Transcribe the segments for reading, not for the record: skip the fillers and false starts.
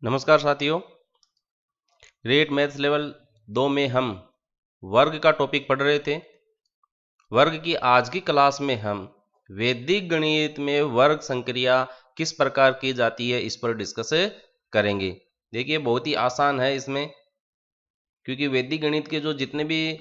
नमस्कार साथियों। Rate maths level 2 में हम वर्ग का टॉपिक पढ़ रहे थे। वर्ग की आज की क्लास में हम वैदिक गणित में वर्ग संक्रिया किस प्रकार की जाती है इस पर डिस्कस करेंगे। देखिए बहुत ही आसान है इसमें, क्योंकि वैदिक गणित के जो जितने भी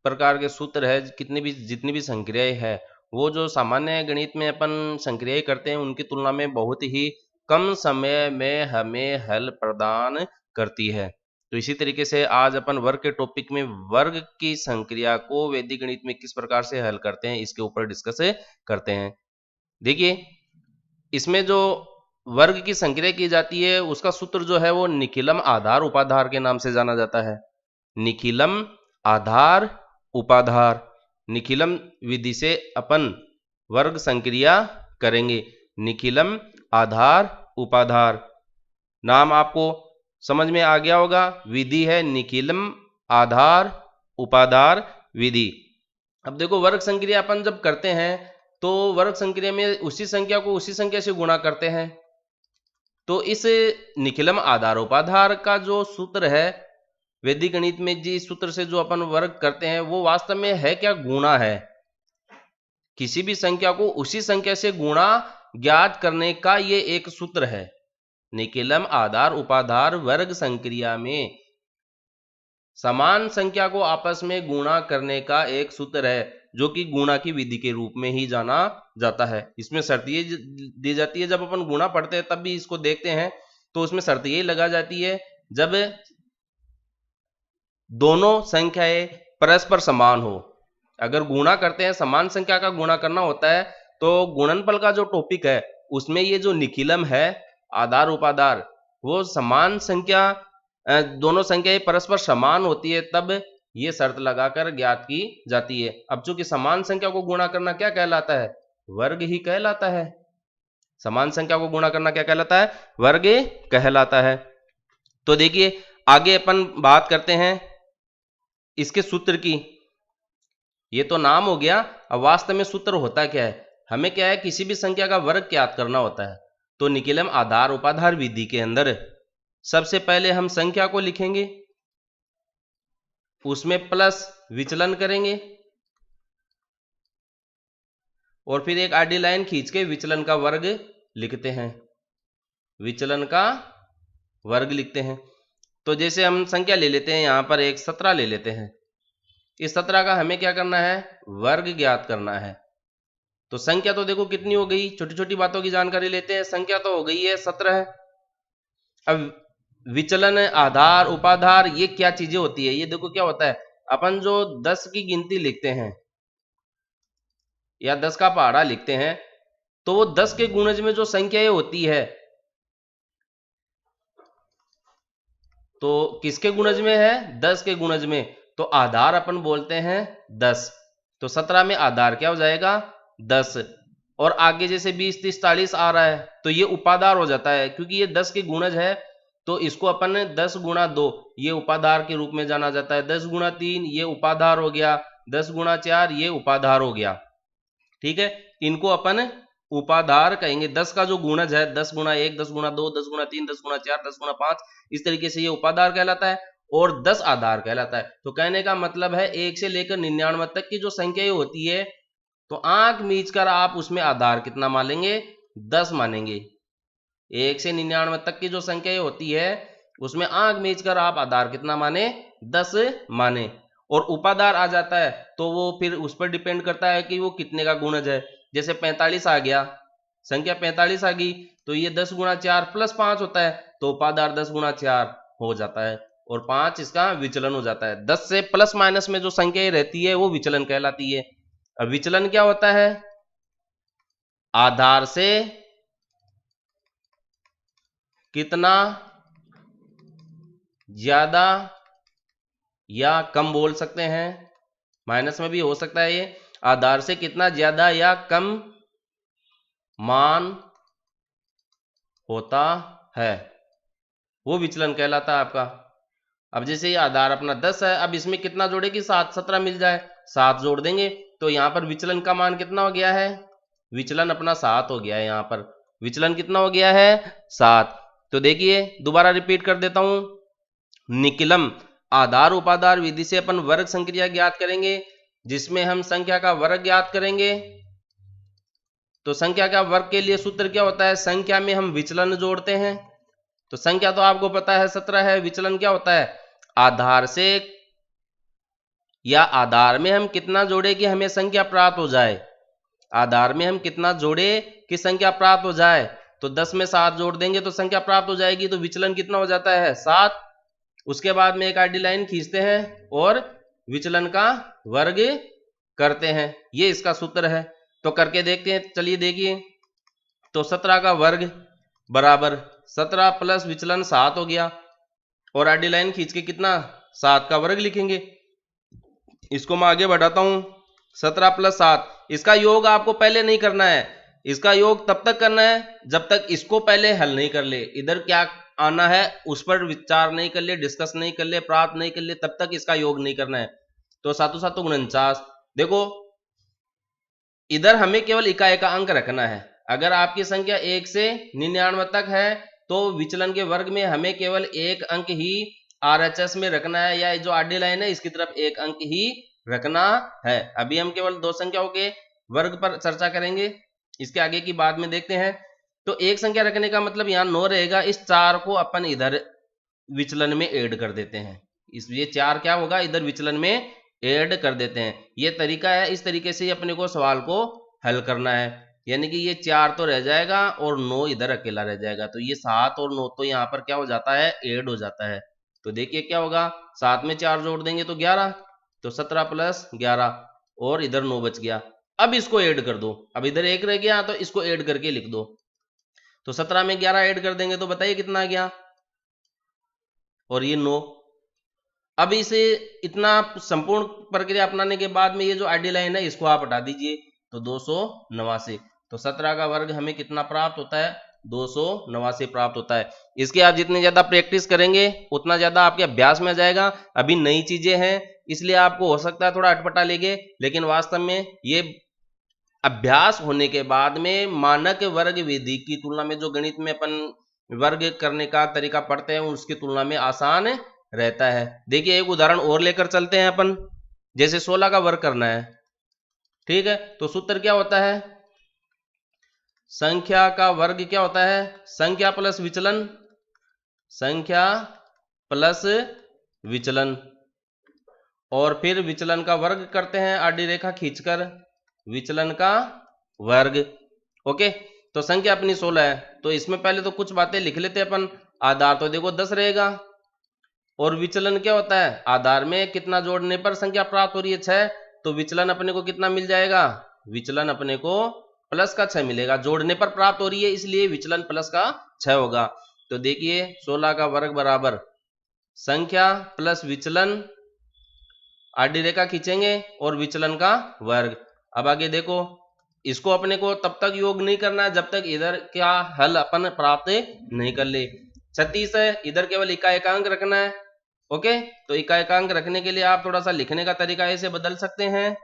प्रकार के सूत्र है, जितनी भी संक्रियाएं है, वो जो सामान्य गणित में अपन संक्रियाएं करते हैं उनकी तुलना में बहुत ही कम समय में हमें हल प्रदान करती है। तो इसी तरीके से आज अपन वर्ग के टॉपिक में वर्ग की संक्रिया को वैदिक गणित में किस प्रकार से हल करते हैं इसके ऊपर डिस्कस करते हैं। देखिए इसमें जो वर्ग की संक्रिया की जाती है उसका सूत्र जो है वो निखिलम आधार उपाधार के नाम से जाना जाता है। निखिलम आधार उपाधार, निखिलम विधि से अपन वर्ग संक्रिया करेंगे। निखिलम आधार उपाधार नाम आपको समझ में आ गया होगा। विधि है निखिलम आधार उपाधार विधि। अब देखो वर्ग संक्रिया अपन जब करते हैं तो वर्ग संक्रिया में उसी संख्या को उसी संख्या से गुणा करते हैं। तो इस निखिलम आधार उपाधार का जो सूत्र है वैदिक गणित में, जिस सूत्र से जो अपन वर्ग करते हैं वो वास्तव में है क्या? गुणा है। किसी भी संख्या को उसी संख्या से गुणा ज्ञात करने का ये एक सूत्र है। निखिलम आधार उपाधार वर्ग संक्रिया में समान संख्या को आपस में गुणा करने का एक सूत्र है, जो कि गुणा की विधि के रूप में ही जाना जाता है। इसमें शर्त ये दी जाती है, जब अपन गुणा पढ़ते हैं तब भी इसको देखते हैं तो उसमें शर्त ये लगा जाती है जब दोनों संख्याएं परस्पर समान हो। अगर गुणा करते हैं, समान संख्या का गुणा करना होता है, तो गुणनफल का जो टॉपिक है उसमें ये जो निखिलम है आधार उपाधार, वो समान संख्या दोनों संख्याएं परस्पर समान होती है तब ये शर्त लगाकर ज्ञात की जाती है। अब चूंकि समान संख्या को गुणा करना क्या कहलाता है? वर्ग ही कहलाता है। समान संख्या को गुणा करना क्या कहलाता है? वर्ग कहलाता है। तो देखिए आगे अपन बात करते हैं इसके सूत्र की। ये तो नाम हो गया, अब वास्तव में सूत्र होता क्या है? हमें क्या है, किसी भी संख्या का वर्ग ज्ञात करना होता है। तो निखिलम आधार उपाधार विधि के अंदर सबसे पहले हम संख्या को लिखेंगे, उसमें प्लस विचलन करेंगे और फिर एक आडी लाइन खींच के विचलन का वर्ग लिखते हैं। विचलन का वर्ग लिखते हैं। तो जैसे हम संख्या ले लेते हैं, यहां पर एक 17 ले लेते हैं। इस 17 का हमें क्या करना है? वर्ग ज्ञात करना है। तो संख्या तो देखो कितनी हो गई, छोटी छोटी बातों की जानकारी लेते हैं। संख्या तो हो गई है 17। अब विचलन आधार उपाधार ये क्या चीजें होती है? ये देखो क्या होता है, अपन जो 10 की गिनती लिखते हैं या 10 का पहाड़ा लिखते हैं, तो वो 10 के गुणज में जो संख्याएं होती है, तो किसके गुणज में है? 10 के गुणज में। तो आधार अपन बोलते हैं 10। तो 17 में आधार क्या हो जाएगा? 10। और आगे जैसे 20 30 40 आ रहा है तो ये उपाधार हो जाता है, क्योंकि ये 10 के गुणज है। तो इसको अपन 10 गुणा 2 ये उपाधार के रूप में जाना जाता है। 10 गुणा 3 ये उपाधार हो गया। 10 गुणा 4 ये उपाधार हो गया। ठीक है, इनको अपन उपाधार कहेंगे। 10 का जो गुणज है 10 गुणा 1 10 गुणा 2 10 गुणा 3 10 गुणा 4 10 गुणा 5, इस तरीके से ये उपाधार कहलाता है और 10 आधार कहलाता है। तो कहने का मतलब है 1 से लेकर 99 तक की जो संख्याएं होती है, तो आंख मीच कर आप उसमें आधार कितना मानेंगे? 10 मानेंगे। 1 से 99 तक की जो संख्याएं होती है उसमें आंख मीच कर आप आधार कितना माने? 10 माने। और उपाधार आ जाता है तो वो फिर उस पर डिपेंड करता है कि वो कितने का गुणज है। जैसे 45 आ गया, संख्या 45 आ गई, तो ये 10 गुणा 4 प्लस 5 होता है, तो उपाधार 10 गुणा 4 हो जाता है और 5 इसका विचलन हो जाता है। 10 से प्लस माइनस में जो संख्याएं रहती है वो विचलन कहलाती है। अब विचलन क्या होता है? आधार से कितना ज्यादा या कम बोल सकते हैं, माइनस में भी हो सकता है ये। आधार से कितना ज्यादा या कम मान होता है वो विचलन कहलाता है आपका। अब जैसे ये आधार अपना 10 है, अब इसमें कितना जोड़े कि 7 17 मिल जाए, 7 जोड़ देंगे तो यहां पर विचलन का मान कितना हो गया है? विचलन अपना 7 हो गया है। यहां पर विचलन कितना हो गया है? 7। तो देखिए दोबारा रिपीट कर देता हूं, निकलम आधार उपाधार विधि से अपन वर्ग संक्रिया ज्ञात करेंगे, जिसमें हम संख्या का वर्ग ज्ञात करेंगे। तो संख्या का वर्ग के लिए सूत्र क्या होता है, संख्या में हम विचलन जोड़ते हैं। तो संख्या तो आपको पता है 17 है, विचलन क्या होता है, आधार से या आधार में हम कितना जोड़े कि हमें संख्या प्राप्त हो जाए, आधार में हम कितना जोड़े कि संख्या प्राप्त हो जाए। तो 10 में 7 जोड़ देंगे तो संख्या प्राप्त हो जाएगी, तो विचलन कितना हो जाता है 7। उसके बाद में एक आडी लाइन खींचते हैं और विचलन का वर्ग करते हैं, ये इसका सूत्र है। तो करके देखते हैं, चलिए देखिए। तो 17 का वर्ग बराबर 17 प्लस विचलन 7 हो गया, और आडी लाइन खींच के कितना 7 का वर्ग लिखेंगे। इसको मैं आगे बढ़ाता हूं, 17 प्लस 7, इसका योग आपको पहले नहीं करना है, इसका योग तब तक करना है जब तक इसको पहले हल नहीं कर ले, इधर क्या आना है उस पर विचार नहीं कर ले, डिस्कस नहीं कर ले, प्राप्त नहीं कर ले, तब तक इसका योग नहीं करना है। तो 7 7 49, देखो इधर हमें केवल इकाई का अंक रखना है। अगर आपकी संख्या 1 से 99 तक है तो विचलन के वर्ग में हमें केवल एक अंक ही RHS में रखना है, या जो आडी लाइन है इसकी तरफ एक अंक ही रखना है। अभी हम केवल दो संख्याओं के वर्ग पर चर्चा करेंगे, इसके आगे की बाद में देखते हैं। तो एक संख्या रखने का मतलब यहाँ 9 रहेगा, इस 4 को अपन इधर विचलन में ऐड कर देते हैं, इसलिए 4 क्या होगा इधर विचलन में ऐड कर देते हैं। ये तरीका है, इस तरीके से अपने को सवाल को हल करना है, यानी कि ये 4 तो रह जाएगा और 9 इधर अकेला रह जाएगा। तो ये 7 और 9 तो यहाँ पर क्या हो जाता है, ऐड हो जाता है। तो देखिए क्या होगा, 7 में 4 जोड़ देंगे तो 11, तो 17 प्लस 11, और इधर 9 बच गया। अब इसको ऐड कर दो, अब इधर 1 रह गया तो इसको ऐड करके लिख दो। तो 17 में 11 ऐड कर देंगे तो बताइए कितना आ गया, और ये 9। अब इसे इतना संपूर्ण प्रक्रिया अपनाने के बाद में ये जो आडी लाइन है इसको आप हटा दीजिए, तो 289। तो 17 का वर्ग हमें कितना प्राप्त होता है, 289 प्राप्त होता है। इसके आप जितनी ज्यादा प्रैक्टिस करेंगे उतना ज्यादा आपके अभ्यास में आ जाएगा। अभी नई चीजें हैं इसलिए आपको हो सकता है थोड़ा अटपटा लगे, लेकिन वास्तव में ये अभ्यास होने के बाद में मानक वर्ग विधि की तुलना में, जो गणित में अपन वर्ग करने का तरीका पढ़ते हैं उसकी तुलना में आसान रहता है। देखिए एक उदाहरण और लेकर चलते हैं अपन, जैसे 16 का वर्ग करना है, ठीक है। तो सूत्र क्या होता है, संख्या का वर्ग क्या होता है, संख्या प्लस विचलन, संख्या प्लस विचलन, और फिर विचलन का वर्ग करते हैं आडी रेखा खींचकर, विचलन का वर्ग। ओके, तो संख्या अपनी 16 है, तो इसमें पहले तो कुछ बातें लिख लेते हैं अपन। आधार तो देखो 10 रहेगा, और विचलन क्या होता है, आधार में कितना जोड़ने पर संख्या प्राप्त हो रही है 6, तो विचलन अपने को कितना मिल जाएगा, विचलन अपने को प्लस का 6 मिलेगा, जोड़ने पर प्राप्त हो रही है इसलिए विचलन प्लस का 6 होगा। तो देखिए 16 का वर्ग बराबर संख्या प्लस विचलन, आडी रेखा खींचेंगे और विचलन का वर्ग। अब आगे देखो, इसको अपने को तब तक योग नहीं करना है जब तक इधर क्या हल अपन प्राप्त नहीं कर ले। 36 है, इधर केवल इकाएकांक रखना है। ओके, तो इकाएकांक रखने के लिए आप थोड़ा सा लिखने का तरीका ऐसे बदल सकते हैं,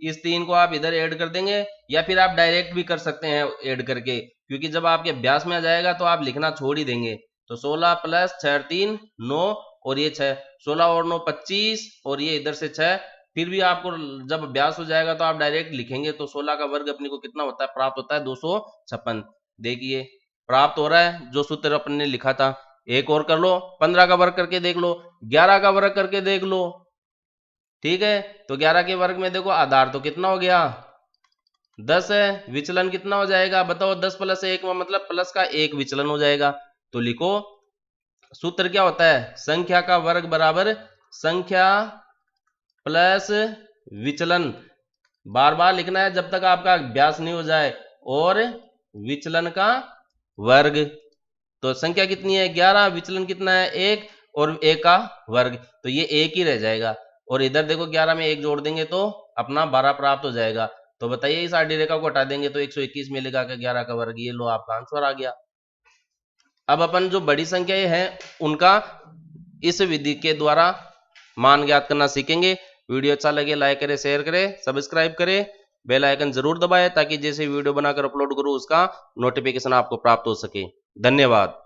इस 3 को आप इधर ऐड कर देंगे, या फिर आप डायरेक्ट भी कर सकते हैं ऐड करके, क्योंकि जब आपके अभ्यास में आ जाएगा तो आप लिखना छोड़ ही देंगे। तो 16 प्लस 6 3 9, और ये 6, 16 और 9 25, और ये इधर से 6। फिर भी आपको जब अभ्यास हो जाएगा तो आप डायरेक्ट लिखेंगे, तो 16 का वर्ग अपने को कितना होता है, प्राप्त होता है 256। देखिए प्राप्त हो रहा है जो सूत्र अपन ने लिखा था। एक और कर लो, 15 का वर्ग करके देख लो, 11 का वर्ग करके देख लो, ठीक है। तो 11 के वर्ग में देखो आधार तो कितना हो गया 10 है, विचलन कितना हो जाएगा बताओ, 10 प्लस 1 मतलब प्लस का 1 विचलन हो जाएगा। तो लिखो सूत्र क्या होता है, संख्या का वर्ग बराबर संख्या प्लस विचलन, बार बार लिखना है जब तक आपका अभ्यास नहीं हो जाए, और विचलन का वर्ग। तो संख्या कितनी है 11, विचलन कितना है 1, और 1 का वर्ग, तो ये 1 ही रह जाएगा। और इधर देखो 11 में 1 जोड़ देंगे तो अपना 12 प्राप्त हो जाएगा। तो बताइए इस आडी रेखा को हटा देंगे तो 121 मिलेगा का 11 का वर्ग, ये लो आपका आंसर आ गया। अब अपन जो बड़ी संख्याएं हैं उनका इस विधि के द्वारा मान ज्ञात करना सीखेंगे। वीडियो अच्छा लगे लाइक करें, शेयर करें, सब्सक्राइब करें, बेल आइकन जरूर दबाएं ताकि जैसे वीडियो बनाकर अपलोड करूं उसका नोटिफिकेशन आपको प्राप्त हो सके। धन्यवाद।